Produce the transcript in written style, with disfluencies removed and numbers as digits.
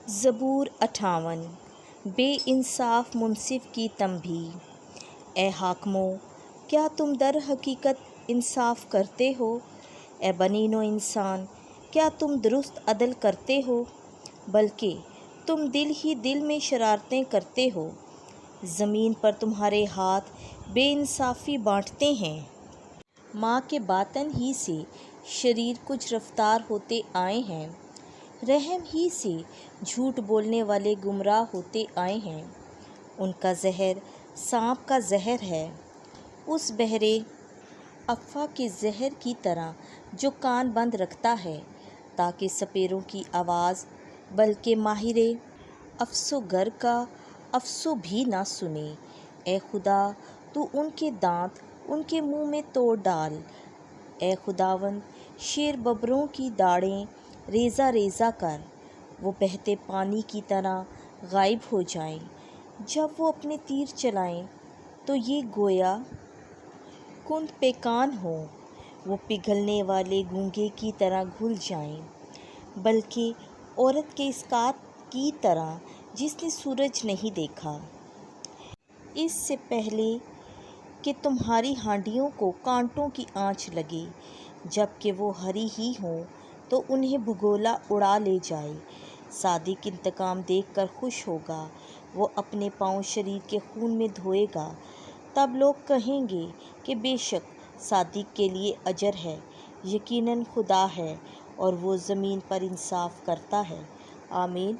زبور 58 بے انصاف منصف کی تنبیہ۔ اے حاکمو، کیا تم در حقیقت انصاف کرتے ہو؟ اے بنین و انسان، کیا تم درست عدل کرتے ہو؟ بلکہ تم دل ہی دل میں شرارتیں کرتے ہو۔ زمین پر تمہارے ہاتھ بے انصافی بانٹتے ہیں۔ ماں کے باطن ہی سے شریر کچھ رفتار ہوتے آئے ہیں، رحم ہی سے جھوٹ بولنے والے گمراہ ہوتے آئے ہیں۔ ان کا زہر سانپ کا زہر ہے، اس بحرِ افواہ کے زہر کی طرح جو کان بند رکھتا ہے تاکہ سپیروں کی آواز، بلکہ ماہر افسو گر کا افسو بھی نہ سنے۔ اے خدا، تو ان کے دانت ان کے منہ میں توڑ ڈال۔ اے خداوند، شیر ببروں کی داڑھیں ریزہ ریزہ کر، وہ بہتے پانی کی طرح غائب ہو جائیں۔ جب وہ اپنے تیر چلائیں تو یہ گویا کند پیکان ہوں، وہ پگھلنے والے گونگے کی طرح گھل جائیں، بلکہ عورت کے اسقاط کی طرح جس نے سورج نہیں دیکھا۔ اس سے پہلے کہ تمہاری ہانڈیوں کو کانٹوں کی آنچ لگے، جب کہ وہ ہری ہی ہوں تو انہیں بھگولا اڑا لے جائے۔ صادق انتقام دیکھ کر خوش ہوگا، وہ اپنے پاؤں شریر کے خون میں دھوئے گا۔ تب لوگ کہیں گے کہ بے شک صادق کے لیے اجر ہے، یقیناً خدا ہے اور وہ زمین پر انصاف کرتا ہے۔ آمین۔